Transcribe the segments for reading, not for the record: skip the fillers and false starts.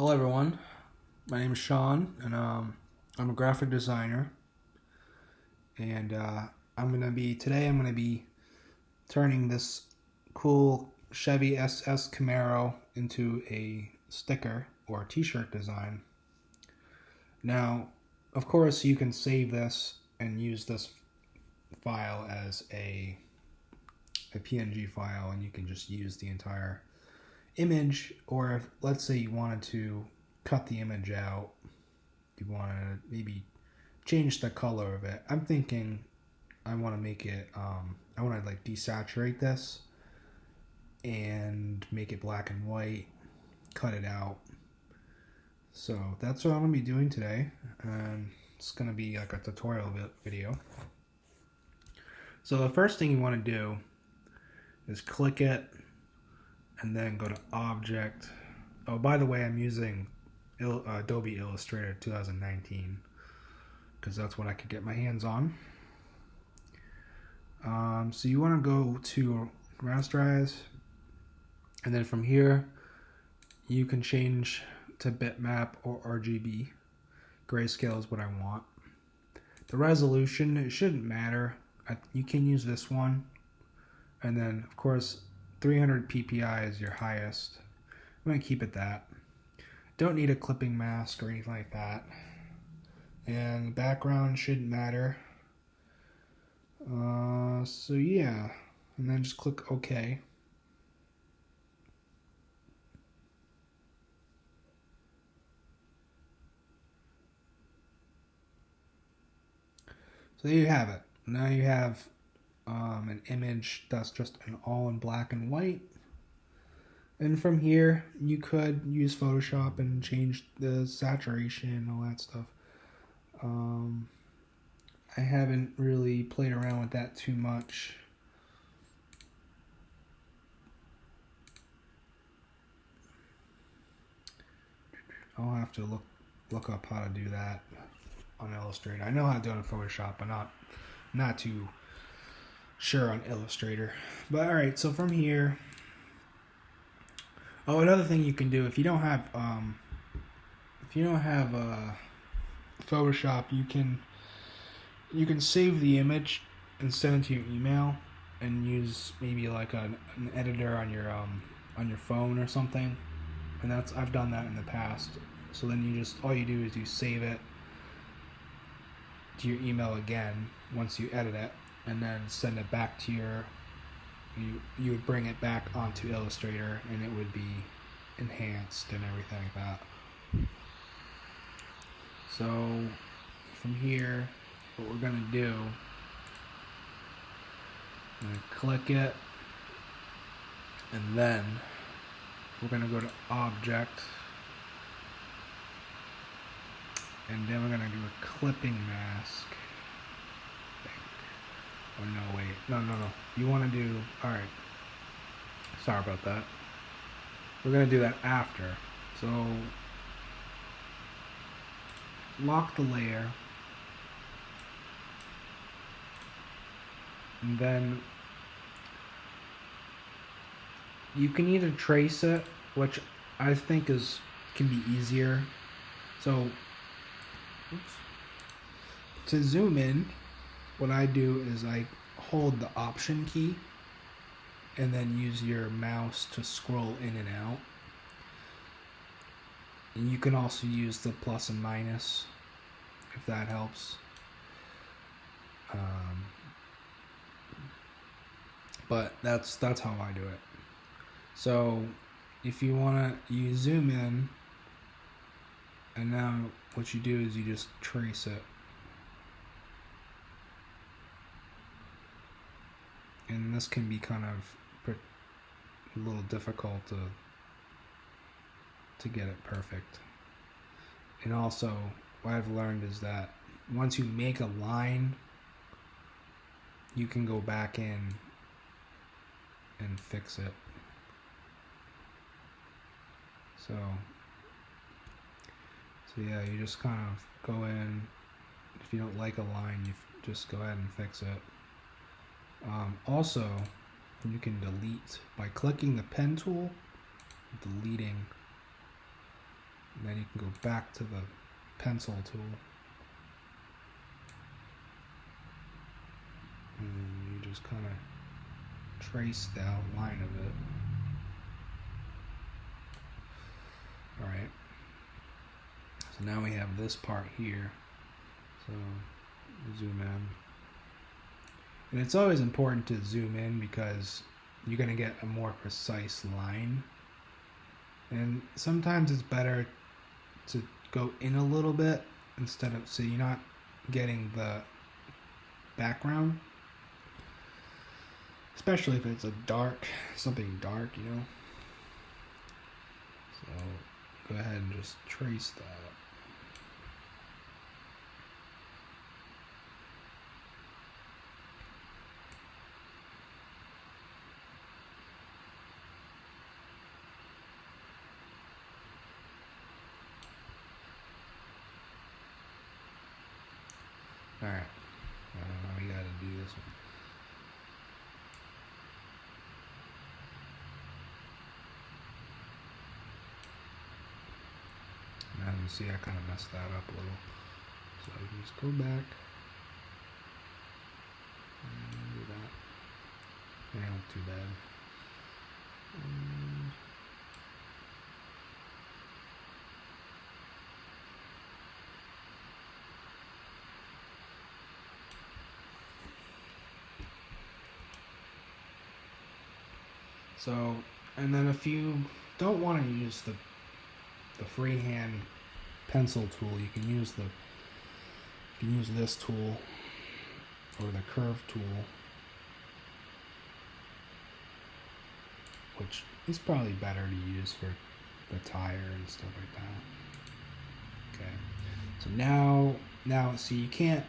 Hello everyone, my name is Sean and I'm a graphic designer and I'm going to be turning this cool Chevy SS Camaro into a sticker or a t-shirt design. Now, of course you can save this and use this file as a PNG file, and you can just use the entire image, or if, let's say you wanted to cut the image out, you want to maybe change the color of it. I'm thinking I want to make it I want to like desaturate this and make it black and white, cut it out. So that's what I'm going to be doing today, and it's going to be like a tutorial video. So the first thing you want to do is click it and then go to Object. Oh, by the way, I'm using Adobe Illustrator 2019 because that's what I could get my hands on. So you want to go to Rasterize, and then from here you can change to bitmap or RGB. Grayscale is what I want. The resolution, it shouldn't matter. You can use this one, and then of course 300 ppi is your highest. I'm going to keep it that. Don't need a clipping mask or anything like that. And the background shouldn't matter. So yeah, and then just click OK. So there you have it. Now you have an image that's just all in black and white. And from here, you could use Photoshop and change the saturation and all that stuff. I haven't really played around with that too much. I'll have to look up how to do that on Illustrator. I know how to do it in Photoshop, but not too sure on Illustrator. But alright, so from here, oh, another thing you can do, if you don't have Photoshop, you can save the image and send it to your email, and use maybe like an editor on your phone or something. And I've done that in the past. So then all you do is you save it to your email again once you edit it, and then send it back to you would bring it back onto Illustrator, and it would be enhanced and everything like that. So from here, what we're going to do, I'm going to click it, and then we're going to go to Object, and then we're going to do a clipping mask. Oh no, wait, no. You want to do, alright, sorry about that. We're going to do that after. So lock the layer, and then you can either trace it, which I think can be easier. So to zoom in, what I do is I hold the Option key and then use your mouse to scroll in and out. And you can also use the plus and minus if that helps. But that's how I do it. So if you zoom in, and now what you do is you just trace it. And this can be kind of a little difficult to get it perfect. And also, what I've learned is that once you make a line, you can go back in and fix it. So yeah, you just kind of go in. If you don't like a line, you just go ahead and fix it. Also, you can delete by clicking the pen tool, deleting And then you can go back to the pencil tool. And you just kind of trace the outline of it. Alright. So now we have this part here. So zoom in. And it's always important to zoom in because you're going to get a more precise line. And sometimes it's better to go in a little bit instead of, so you're not getting the background. Especially if it's something dark, you know. So go ahead and just trace that. Alright, now we gotta do this one. Now you see I kind of messed that up a little. So you just go back and do that. It ain't look too bad. So, and then if you don't want to use the freehand pencil tool, you can use this tool or the curve tool, which is probably better to use for the tire and stuff like that. Okay, so now see you can't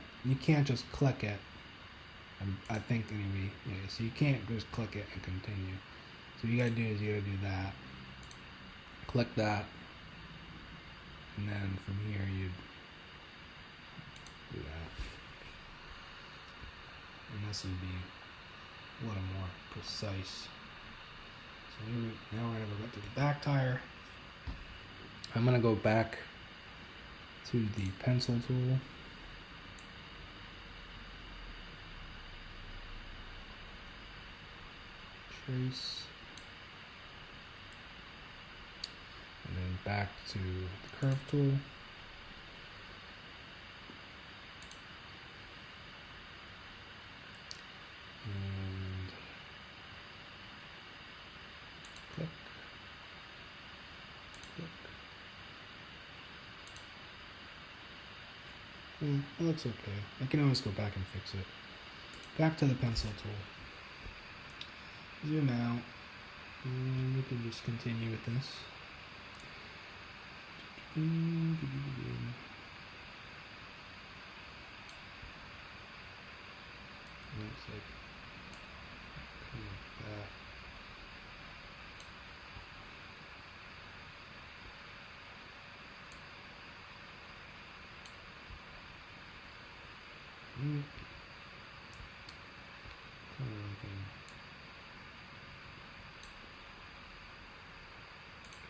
just click it. I think anyway. Yeah, so you can't just click it and continue. So what you gotta do is you gotta do that. Click that. And then from here you'd do that. And this would be a little more precise. So now we're gonna go back to the back tire. I'm gonna go back to the pencil tool. Trace. And then back to the curve tool. And click. Click. It looks okay. I can always go back and fix it. Back to the pencil tool. Zoom out. And we can just continue with this. Looks like kind of that. Kind of like a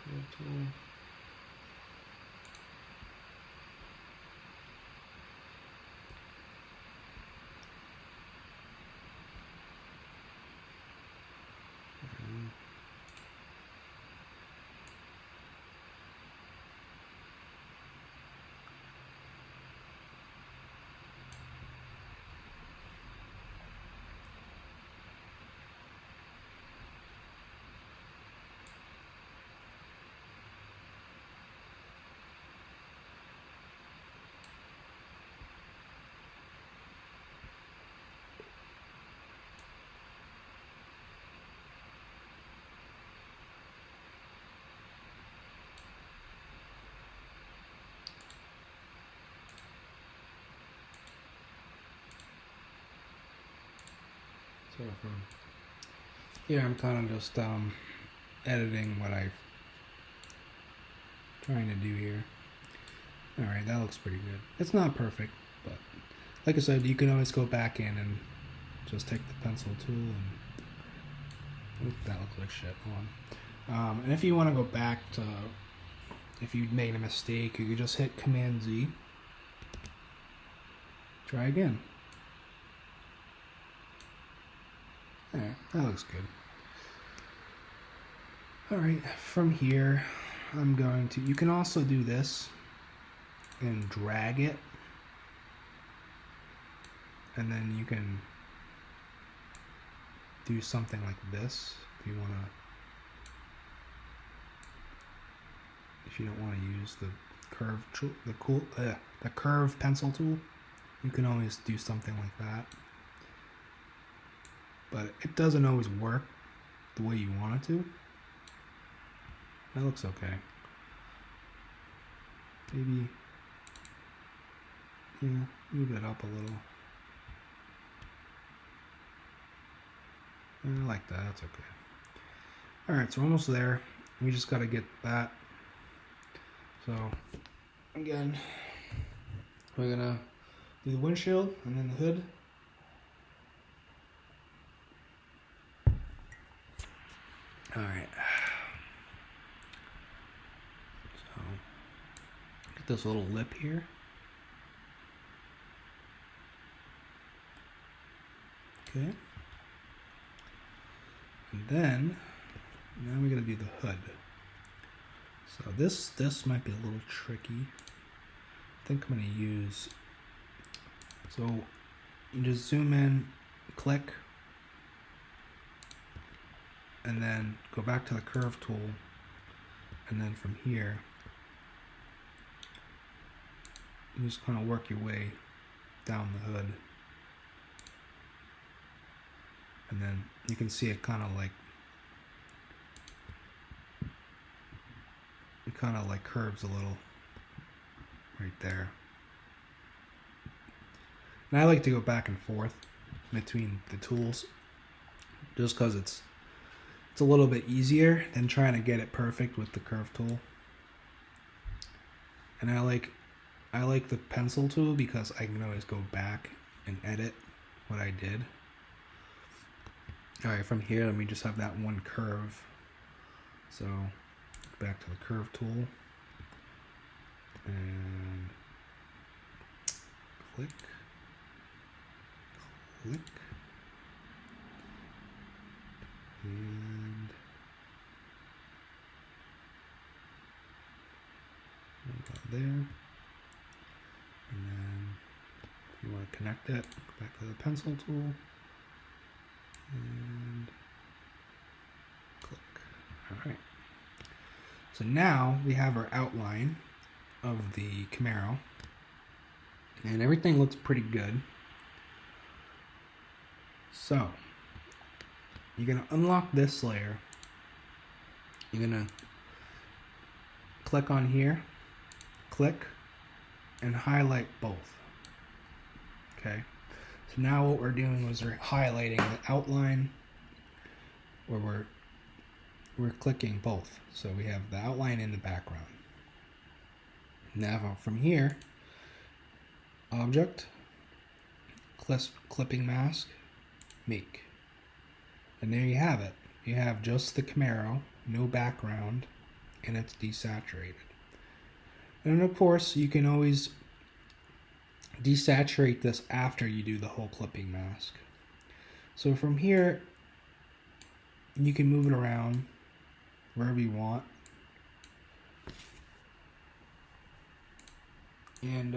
curve tool. So from here I'm kind of just editing what I'm trying to do here. Alright, that looks pretty good. It's not perfect, but like I said, you can always go back in and just take the pencil tool and that looks like shit. Hold on. And if you want to go back to if you made a mistake, you could just hit Command Z. Try again. Alright, that looks good. Alright, from here, I'm going to, you can also do this and drag it, and then you can do something like this if you want to, if you don't want to use the curve tool, the curve pencil tool. You can always do something like that, but it doesn't always work the way you want it to. That looks okay. Maybe, yeah, move it up a little. I like that, that's okay. Alright, so we're almost there. We just gotta get that. So, again, we're gonna do the windshield and then the hood. Alright. So, get this little lip here. Okay. And then, now we're gonna do the hood. So this might be a little tricky. I think I'm gonna use, so you just zoom in, click, and then go back to the curve tool, and then from here, you just kind of work your way down the hood. And then you can see it kind of like, it kind of like curves a little right there. And I like to go back and forth between the tools just because it's a little bit easier than trying to get it perfect with the curve tool. And I like the pencil tool because I can always go back and edit what I did. Alright, from here, let me just have that one curve. So, back to the curve tool. And click. Click. And about there. And then, if you want to connect it, go back to the pencil tool. And click. Alright. So now we have our outline of the Camaro. And everything looks pretty good. So, you're going to unlock this layer. You're going to click on here, click, and highlight both. Okay. So now what we're doing is we're highlighting the outline, where we're clicking both. So we have the outline in the background. Now from here, object, clipping mask, make. And there you have it. You have just the Camaro, no background, and it's desaturated. And of course, you can always desaturate this after you do the whole clipping mask. So from here, you can move it around wherever you want. And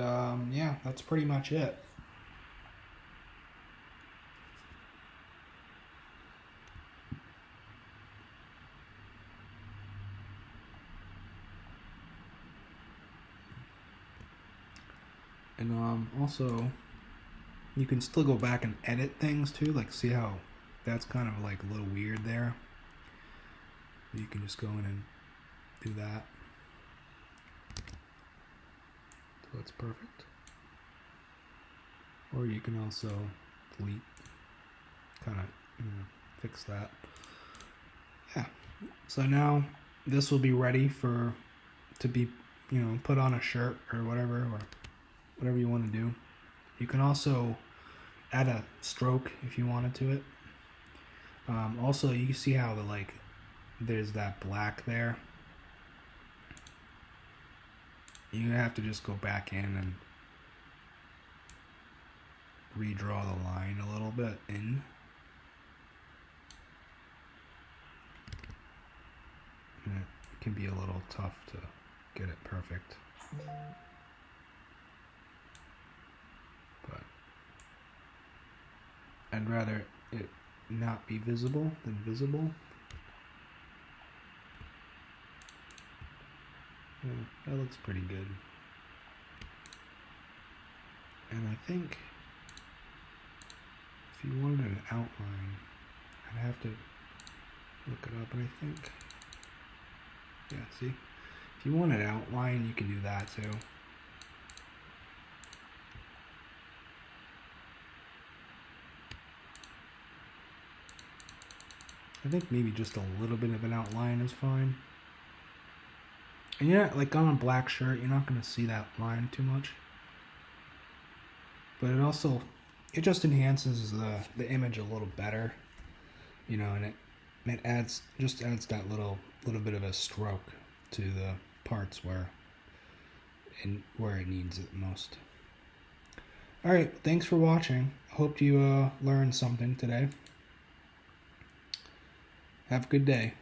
yeah, that's pretty much it. And also, you can still go back and edit things too, like see how that's kind of like a little weird there. You can just go in and do that. So it's perfect. Or you can also delete, kind of, fix that. Yeah. So now this will be ready to be, put on a shirt or whatever you want to do. You can also add a stroke if you wanted to it. Also, you see how there's that black there. you have to just go back in and redraw the line a little bit in. And it can be a little tough to get it perfect. But I'd rather it not be visible than visible. Yeah, that looks pretty good. And I think if you wanted an outline, I'd have to look it up, and I think, yeah, see? If you want an outline, you can do that too. I think maybe just a little bit of an outline is fine. And yeah, like on a black shirt, you're not going to see that line too much. But it just enhances the image a little better, you know, and it adds that little bit of a stroke to the parts where it needs it most. All right, thanks for watching. Hope you learned something today. Have a good day.